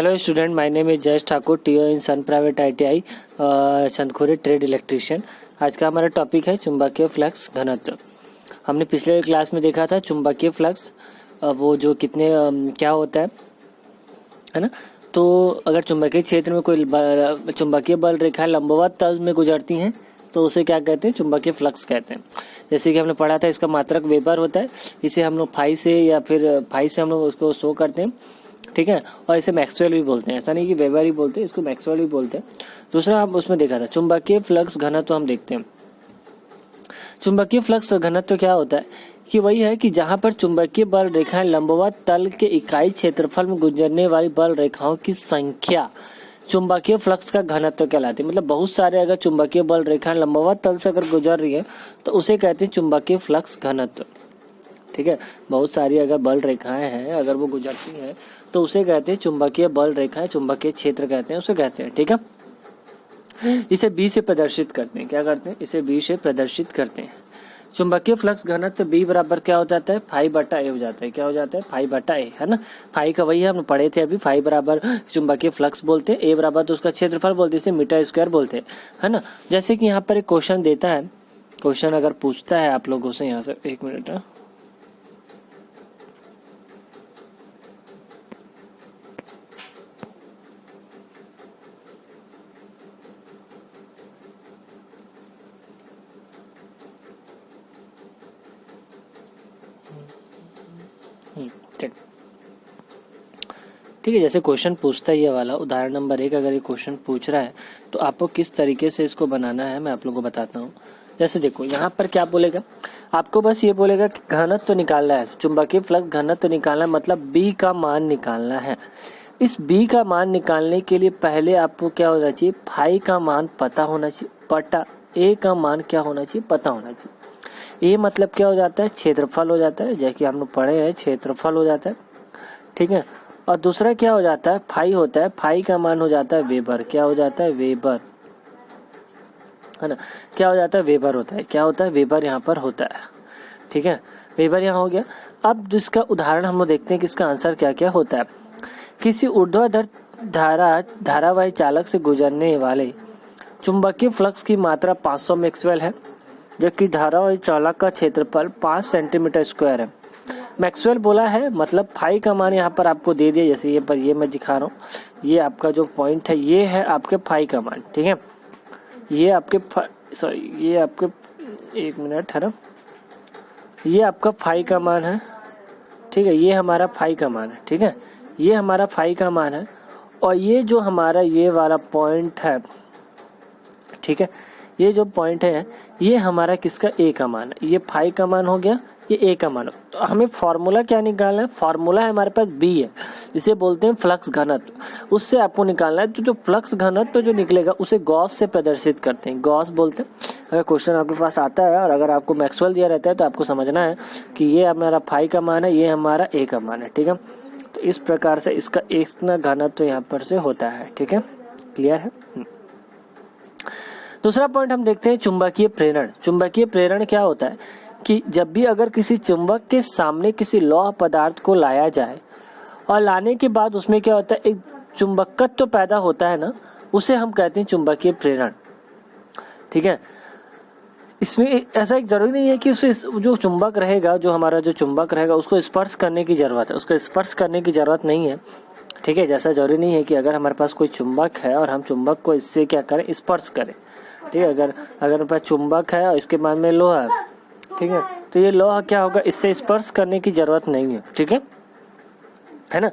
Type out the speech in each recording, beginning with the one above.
Hello student, my name is Jayesh Thakur, TO in Sun private ITI Chandkhuri, trade electrician. आज का हमारा topic है चुंबकीय फ्लक्स घनत्व। हमने पिछले क्लास में देखा था चुंबकीय फ्लक्स वो जो कितने क्या होता है ना। तो अगर चुंबकीय क्षेत्र में कोई चुंबकीय बल रेखाएं लंबवत तल में गुजरती हैं तो उसे क्या कहते हैं? चुंबकीय फ्लक्स कहते हैं। जैसे कि हमने पढ़ा था, इसका मात्रक वेबर होता है। इसे हम लोग फाई से या फिर फाई से हम लोग उसको शो करते हैं, ठीक है। और इसे मैक्सवेल भी बोलते हैं, ऐसा नहीं कि वेबर ही बोलते हैं, इसको मैक्सवेल भी बोलते हैं। दूसरा हम उसमें देखा था चुंबकीय फ्लक्स घनत्व। हम देखते हैं चुंबकीय फ्लक्स घनत्व क्या होता है कि वही है कि जहां पर चुंबकीय बल रेखाएं लंबवत तल के इकाई क्षेत्रफल में गुजरने वाली बल रेखाओं की संख्या चुंबकीय फ्लक्स का घनत्व कहलाती है। मतलब बहुत सारे अगर चुंबकीय बल रेखाएं लंबवत तल से अगर गुजर रही है तो उसे कहते हैं चुंबकीय फ्लक्स घनत्व, ठीक है। बहुत सारी अगर बल रेखाएं हैं, अगर वो गुजरती हैं तो उसे कहते हैं चुंबकीय बल रेखाएं, चुंबकीय क्षेत्र कहते हैं, उसे कहते हैं, ठीक है। इसे बी से प्रदर्शित करते हैं। क्या करते हैं? इसे बी से प्रदर्शित करते हैं। चुंबकीय फ्लक्स घनत्व बी बराबर क्या हो जाता है? फाई बटा ए हो जाता है। क्या हो जाता है? फाई बटा ए, है ना। फाई का वही है, हम पढ़े थे अभी। फाई बराबर चुंबकीय फ्लक्स बोलते हैं, ए बराबर तो उसका क्षेत्रफल बोलते हैं, इसे मीटर स्क्वायर बोलते हैं, है ना। जैसे कि यहाँ पर एक क्वेश्चन देता है, क्वेश्चन अगर पूछता है आप लोगों से, यहाँ से एक मिनट है। ठीक है, जैसे क्वेश्चन पूछता है ये वाला उदाहरण नंबर 1, अगर ये क्वेश्चन पूछ रहा है तो आपको किस तरीके से इसको बनाना है मैं आप लोगों को बताता हूँ। जैसे देखो यहाँ पर क्या बोलेगा, आपको बस ये बोलेगा कि घनत्व तो निकालना है, चुंबकीय फ्लक्स घनत्व तो निकालना है, मतलब बी का मान निकालना है। इस बी का मान निकालने के लिए पहले आपको क्या होना चाहिए? फाई का मान पता होना चाहिए, बटा ए का मान क्या होना चाहिए? पता होना चाहिए। ए मतलब क्या हो जाता है? क्षेत्रफल हो जाता है, जैसे कि हम लोग पढ़े हैं, क्षेत्रफल हो जाता है, ठीक है। और दूसरा क्या हो जाता है? फाई होता है, फाई का मान हो जाता है वेबर। क्या हो जाता है? वेबर, है ना। क्या हो जाता है? वेबर होता है। क्या होता है? वेबर यहाँ पर होता है, ठीक है। वेबर यहाँ हो गया। अब इसका उदाहरण हम लोग देखते हैं कि इसका आंसर क्या क्या होता है। किसी ऊर्ध्वाधर धारावाही चालक से गुजरने वाले चुंबकीय फ्लक्स की मात्रा 500 मैक्सवेल है, जबकि धारावाही चालक का क्षेत्रफल 5 सेंटीमीटर स्क्वायर है। मैक्सवेल बोला है, मतलब फाई का मान यहाँ पर आपको दे दिया। जैसे ये पर ये मैं दिखा रहा हूँ, ये आपका जो पॉइंट है ये है आपके फाई का मान, ठीक है। ये आपके ये आपके एक मिनट है ना, ये आपका फाई का मान है, ठीक है। ये हमारा फाई का मान है, ठीक है। ये हमारा फाई का मान है और ये जो हमारा ये वाला पॉइंट है, ठीक है, ये जो पॉइंट है ये हमारा किसका? ए का मान है। ये फाई का मान हो गया, ये ए का मान हो। तो हमें फॉर्मूला क्या निकालना है? फॉर्मूला है हमारे पास बी है, इसे बोलते हैं फ्लक्स घनत्व। उससे आपको निकालना है तो जो फ्लक्स घनत्व जो निकलेगा उसे गॉस से प्रदर्शित करते हैं, गॉस बोलते हैं। अगर क्वेश्चन आपके पास आता है और अगर आपको मैक्सवेल दिया रहता है तो आपको समझना है कि ये हमारा फाई का मान है, ये हमारा ए का मान है, ठीक है। तो इस प्रकार से इसका इतना घनत्व यहाँ पर से होता है, ठीक है। क्लियर है? दूसरा पॉइंट हम देखते हैं चुंबकीय प्रेरण। चुंबकीय प्रेरण क्या होता है कि जब भी अगर किसी चुंबक के सामने किसी लौह पदार्थ को लाया जाए और लाने के बाद उसमें क्या होता है? एक चुंबकत्व पैदा होता है ना, उसे हम कहते हैं चुंबकीय प्रेरण, ठीक है। इसमें ऐसा एक जरूरी नहीं है कि उसे जो चुंबक रहेगा, जो हमारा जो चुंबक रहेगा उसको स्पर्श करने की जरूरत है, उसको स्पर्श करने की जरूरत नहीं है, ठीक है। जैसा जरूरी नहीं है कि अगर हमारे पास कोई चुंबक है और हम चुंबक को इससे क्या करें? स्पर्श करें, ठीक है। अगर मेरे पास चुंबक है और इसके बाद में लोहा है, ठीक है, तो ये लोहा क्या होगा? इससे स्पर्श करने की जरूरत नहीं है, ठीक है ना।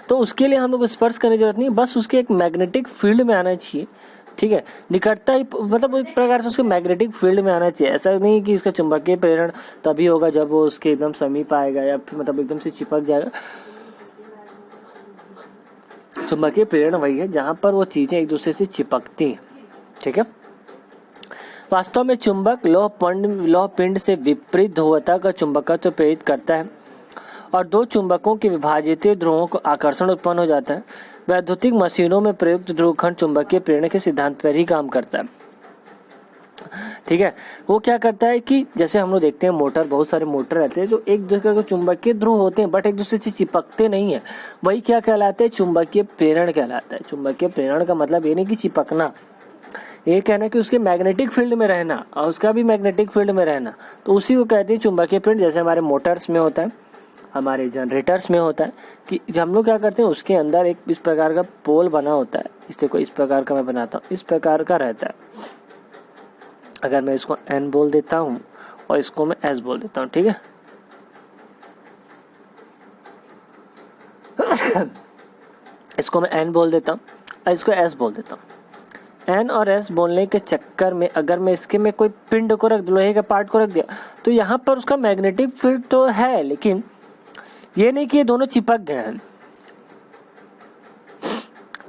तो उसके लिए हम लोग स्पर्श करने की जरूरत नहीं, बस उसके एक मैग्नेटिक फील्ड में आना चाहिए, ठीक है। निकटता ही मतलब एक प्रकार से उसके मैग्नेटिक फील्ड में आना चाहिए। ऐसा नहीं कि इसका चुंबकीय प्रेरण तभी होगा जब वो उसके एकदम समीप आएगा या फिर मतलब एकदम से चिपक जाएगा। चुंबकीय प्रेरण वही है जहां पर वो चीजें एक दूसरे से चिपकती हैं, ठीक है। वास्तव में चुंबक लौह पिंड से विपरीत ध्रुवता का चुंबकत्व प्रेरित करता है और दो चुंबकों के विभाजित ध्रुवों को आकर्षण उत्पन्न हो जाता है। वैद्युतिक मशीनों में प्रयुक्त ध्रुवखंड चुंबकीय प्रेरण के सिद्धांत पर ही काम करता है। ठीक है। वो क्या करता है कि जैसे हम लोग देखते हैं मोटर, बहुत सारे मोटर रहते हैं जो एक दूसरे को चुंबकीय ध्रुव होते हैं बट एक दूसरे से चिपकते नहीं है, वही क्या कहलाते हैं, चुंबकीय प्रेरण कहलाता है। चुंबकीय प्रेरण का मतलब ये नहीं कि चिपकना, ये कहना कि उसके मैग्नेटिक फील्ड में रहना और उसका भी मैग्नेटिक फील्ड में रहना, तो उसी को कहते हैं चुंबकीय प्रेरण। जैसे हमारे मोटर्स में होता है, हमारे जनरेटर्स में होता है कि हम लोग क्या करते हैं, उसके अंदर एक इस प्रकार का पोल बना होता है, इस देखो इस प्रकार का मैं बनाता हूँ, इस प्रकार का रहता है। अगर मैं इसको N बोल देता हूँ और इसको मैं S बोल देता हूँ, ठीक है। इसको मैं N बोल देता हूँ और इसको S बोल देता हूँ। N और S बोलने के चक्कर में अगर मैं इसके में कोई पिंड को रख, लोहे के पार्ट को रख दिया, तो यहाँ पर उसका मैग्नेटिक फील्ड तो है, लेकिन ये नहीं कि ये दोनों चिपक गए हैं,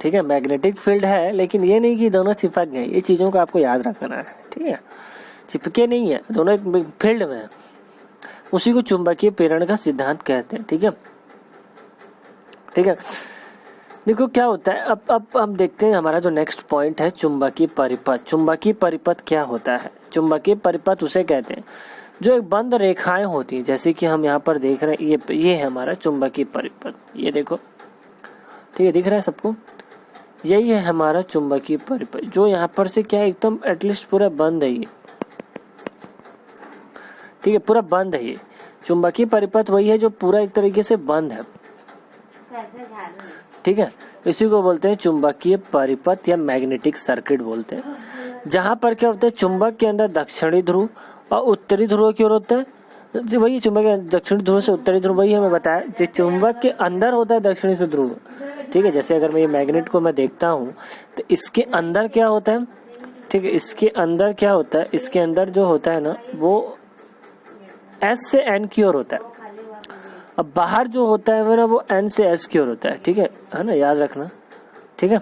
ठीक है। मैग्नेटिक फील्ड है लेकिन ये नहीं कि दोनों चिपक गए, ये चीज़ों को आपको याद रखना है, ठीक है। चिपके नहीं है, दोनों एक फील्ड में है, उसी को चुंबकीय प्रेरण का सिद्धांत कहते हैं, ठीक है। ठीक है, देखो क्या होता है, अब हम देखते हैं हमारा जो नेक्स्ट पॉइंट है चुंबकीय परिपथ। चुंबकीय परिपथ क्या होता है? चुंबकीय परिपथ उसे कहते हैं जो एक बंद रेखाएं होती हैं, जैसे कि हम यहाँ पर देख रहे हैं, ये है हमारा चुंबकीय परिपथ, ये देखो, ठीक है, दिख रहा है सबको, यही है हमारा चुंबकीय परिपथ, जो यहाँ पर से क्या एकदम एटलीस्ट पूरा बंद है ये, ठीक है, पूरा बंद है ये। चुंबकीय परिपथ वही है जो पूरा एक तरीके से बंद है, ठीक है। इसी को बोलते हैं चुंबकीय परिपथ या मैग्नेटिक सर्किट बोलते हैं, जहां पर क्या होता है, चुंबक के अंदर दक्षिणी ध्रुव और उत्तरी ध्रुव की ओर होता है, जी वही चुंबक के दक्षिणी ध्रुव से उत्तरी ध्रुव, वही हमें बताया, जो चुंबक के अंदर होता है दक्षिणी से ध्रुव, ठीक है। जैसे अगर मैं ये मैग्नेट को मैं देखता हूँ तो इसके अंदर क्या होता है, ठीक है, इसके अंदर क्या होता है, इसके अंदर जो होता है ना वो S से N की ओर होता है, अब बाहर जो होता है मेरा वो N से S की ओर होता है, ठीक है ना, याद रखना, ठीक है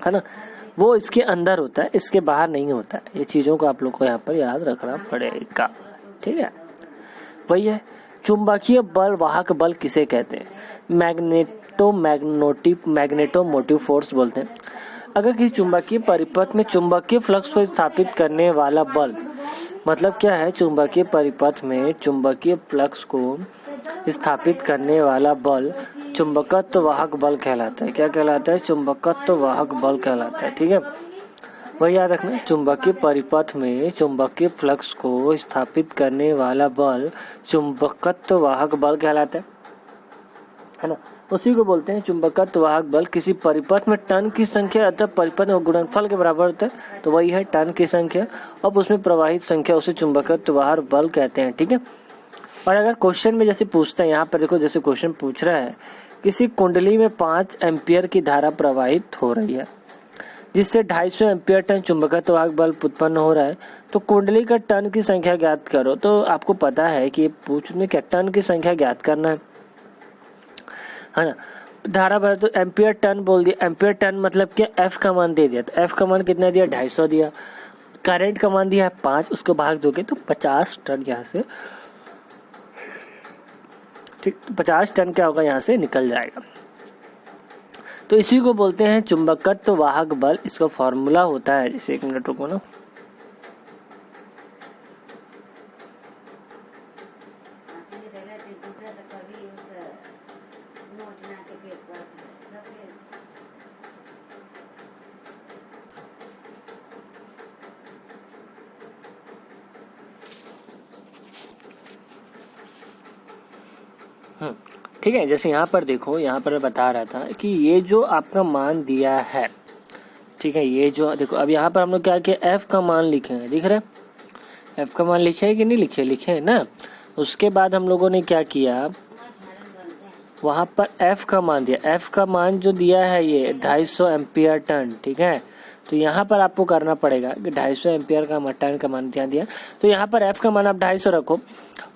ना, वो इसके अंदर होता है, इसके बाहर नहीं होता है, ये चीजों को आप लोग को यहाँ पर याद रखना पड़ेगा, ठीक है। वही है चुंबकीय बल, वाहक बल किसे कहते हैं? मैग्नेटोमोटिव फोर्स बोलते हैं। अगर किसी चुंबकीय परिपथ में चुंबकीय फ्लक्स को स्थापित करने वाला बल, मतलब क्या है, चुंबकीय परिपथ में चुंबकीय फ्लक्स को स्थापित करने वाला बल चुंबकत्व वाहक बल कहलाता है। क्या कहलाता है? चुंबकत्व वाहक बल कहलाता है, ठीक है। वही याद रखना, चुंबकीय परिपथ में चुंबकीय फ्लक्स को स्थापित करने वाला बल चुंबकत्व वाहक बल कहलाता है ना। उसी को बोलते हैं चुंबकत्व वाहक बल। किसी परिपथ में टर्न की संख्या अतः परिपथ में गुणनफल के बराबर होता है, तो वही है टर्न की संख्या, अब उसमें प्रवाहित संख्या, उसे चुंबकत्व वाहक बल कहते हैं, ठीक है। और अगर क्वेश्चन में जैसे पूछते हैं, यहाँ पर देखो जैसे क्वेश्चन पूछ रहा है, किसी कुंडली में 5 एम्पियर की धारा प्रवाहित हो रही है जिससे 250 एम्पियर टन चुंबकत्व वाहक बल उत्पन्न हो रहा है, तो कुंडली का टर्न की संख्या ज्ञात करो। तो आपको पता है कि पूछ में क्या टर्न की संख्या ज्ञात करना है ना। धारा भर तो एम्पियर टन बोल दिया, एम्पियर टन मतलब क्या, एफ का मान दे दिया, तो एफ का मान कितना दिया, 250 दिया, करंट का मान दिया है 5, उसको भाग दोगे तो 50 टन यहाँ से, ठीक, 50 टन क्या होगा यहाँ से निकल जाएगा। तो इसी को बोलते हैं चुंबकत्व वाहक बल। इसका फॉर्मूला होता है, जैसे 1 मिनट रुको ना, ठीक है। जैसे यहाँ पर देखो, यहाँ पर मैं बता रहा था कि ये जो आपका मान दिया है, ठीक है, ये जो देखो, अब यहाँ पर हम लोग क्या किया, एफ का मान लिखे हैं, दिख रहा है, एफ का मान लिखे है कि नहीं लिखे, लिखे है ना। उसके बाद हम लोगों ने क्या किया, वहाँ पर एफ का मान दिया, एफ का मान जो दिया है ये 250 एम्पियर टन, ठीक है। तो यहाँ पर आपको करना पड़ेगा कि 250 एम्पियर का टन का मान दिया, तो यहाँ पर एफ का मान आप 250 रखो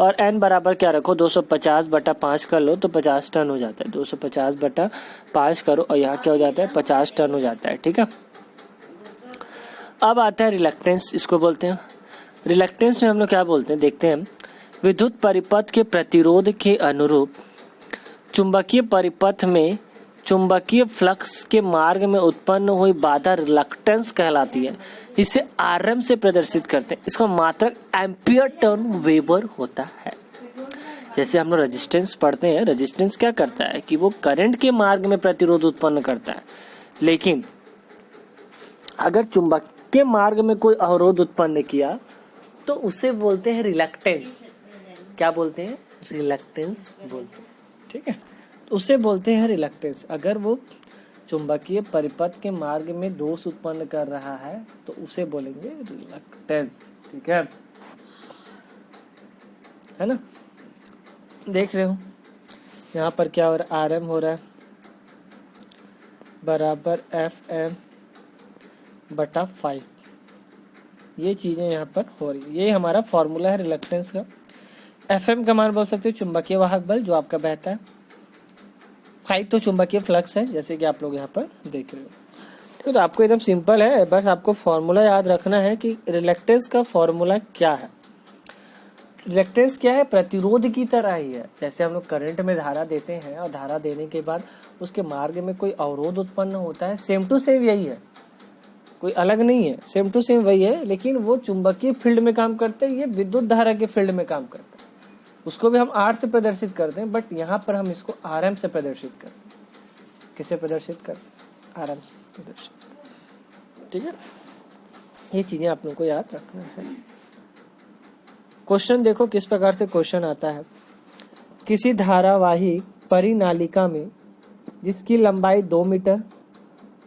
और एन बराबर क्या रखो, 250/5 कर लो तो 50 टन हो जाता है, 250/5 करो और यहाँ क्या हो जाता है, 50 टन हो जाता है, ठीक है। अब आता है रिलक्टेंस, इसको बोलते हैं। रिलक्टेंस में हम लोग क्या बोलते हैं, देखते हैं। विद्युत परिपथ के प्रतिरोध के अनुरूप चुंबकीय परिपथ में चुंबकीय फ्लक्स के मार्ग में उत्पन्न हुई बाधा रिलक्टेंस कहलाती है। इसे आरएम से प्रदर्शित करते हैं। इसका मात्रक एम्पियर टर्न वेबर होता है। जैसे हम लोग रेजिस्टेंस पढ़ते हैं, रेजिस्टेंस क्या करता है कि वो करंट के मार्ग में प्रतिरोध उत्पन्न करता है, लेकिन अगर चुंबक के मार्ग में कोई अवरोध उत्पन्न किया तो उसे बोलते हैं रिलक्टेंस। क्या बोलते हैं? रिलक्टेंस बोलते हैं। ठीक है, तो उसे बोलते हैं रिलक्टेंस। अगर वो चुंबकीय परिपथ के मार्ग में दोष उत्पन्न कर रहा है तो उसे बोलेंगे रिलक्टेंस। ठीक है ना? देख रहे हो यहाँ पर क्या हो रहा है? आरएम हो रहा है बराबर एफ एम बटा 5। ये चीजें यहाँ पर हो रही है। ये हमारा फॉर्मूला है रिलक्टेंस का। एफ एम का मान बोल सकते हो चुंबकीय वाहक बल जो आपका बहता है। 5 तो चुंबकीय फ्लक्स है, जैसे कि आप लोग यहाँ पर देख रहे हो। तो आपको एकदम सिंपल है, बस आपको फॉर्मूला याद रखना है कि रिलक्टेंस का फॉर्मूला क्या है। रिलक्टेंस क्या है? प्रतिरोध की तरह ही है। जैसे हम लोग करंट में धारा देते हैं और धारा देने के बाद उसके मार्ग में कोई अवरोध उत्पन्न होता है, सेम टू सेम यही है, कोई अलग नहीं है, सेम टू सेम वही है। लेकिन वो चुंबकीय फील्ड में काम करते हैं, ये विद्युत धारा के फील्ड में काम करते हैं। उसको भी हम आर से प्रदर्शित करते हैं, बट यहाँ पर हम इसको आर एम से प्रदर्शित करते हैं। किसे प्रदर्शित करते हैं? आर एम से प्रदर्शित। ठीक है, ये चीजें आप लोगों को याद रखना है। क्वेश्चन देखो किस प्रकार से क्वेश्चन आता है। किसी धारावाही परिनालिका में जिसकी लंबाई 2 मीटर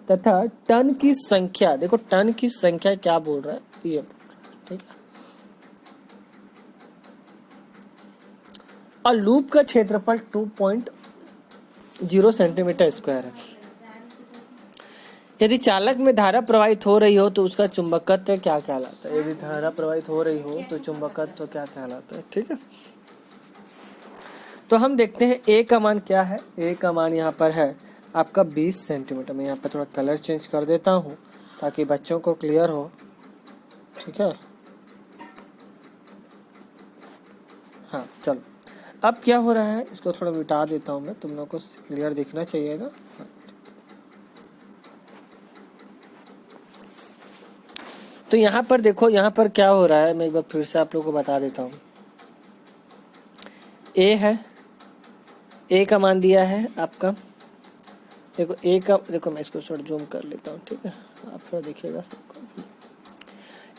तथा टन की संख्या, देखो टन की संख्या क्या बोल रहा है ये, ठीक है, और लूप का क्षेत्रफल 2.0 सेंटीमीटर स्क्वायर है। यदि चालक में धारा प्रवाहित हो रही हो तो उसका चुंबकत्व क्या कहलाता है? यदि धारा प्रवाहित हो रही हो तो चुंबकत्व क्या कहलाता है? ठीक है, तो हम देखते हैं ए का मान क्या है। ए का मान यहाँ पर है आपका 20 सेंटीमीटर। मैं यहाँ पर थोड़ा कलर चेंज कर देता हूँ ताकि बच्चों को क्लियर हो। ठीक है, हाँ चलो, अब क्या हो रहा है इसको थोड़ा मिटा देता हूँ मैं, तुम लोग को क्लियर दिखना चाहिए ना। हाँ। तो यहाँ पर देखो, यहाँ पर क्या हो रहा है, मैं एक बार फिर से आप लोगों को बता देता हूँ। ए है, ए का मान दिया है आपका, देखो ए का, देखो मैं इसको थोड़ा जूम कर लेता हूँ। ठीक है, आप थोड़ा देखिएगा सबको।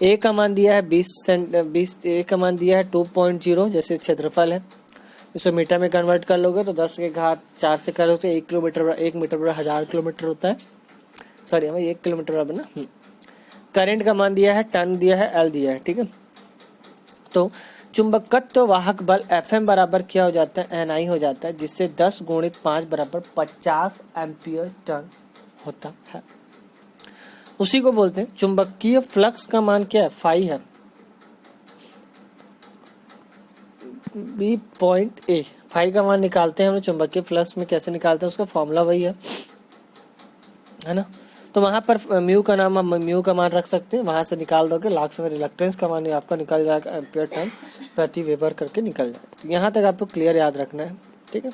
ए का मान दिया है 20, ए का मान दिया है 2.0, जैसे क्षेत्रफल है। इसको मीटर में कन्वर्ट कर लोगे तो 10 के घात 4 से करोगे तो 1 किलोमीटर, 1 मीटर बराबर 1000 किलोमीटर होता है। सॉरी, हमें 1 किलोमीटर बराबर ना। करंट का मान दिया है, टन दिया है, एल दिया है। ठीक है, तो चुंबकत्व वाहक बल एफएम बराबर क्या हो जाता है? एनआई हो जाता है, जिससे 10 गुणित 5 बराबर 50 एम्पियर टन होता है। उसी को बोलते हैं चुंबकीय फ्लक्स का मान क्या है? फाई है, बी पॉइंट ए। फाई का मान निकालते हैं हम लोग चुंबकीय फ्लक्स में, कैसे निकालते हैं उसका फॉर्मूला वही है ना। तो वहां पर म्यू का नाम हम म्यू का मान रख सकते हैं, वहां से निकाल दोगे, लास्ट में रिलक्टेंस का मान आपका निकल जाएगा, एम्पियर टन प्रति वेबर करके निकल जाएगा। तो यहाँ तक आपको क्लियर याद रखना है। ठीक है।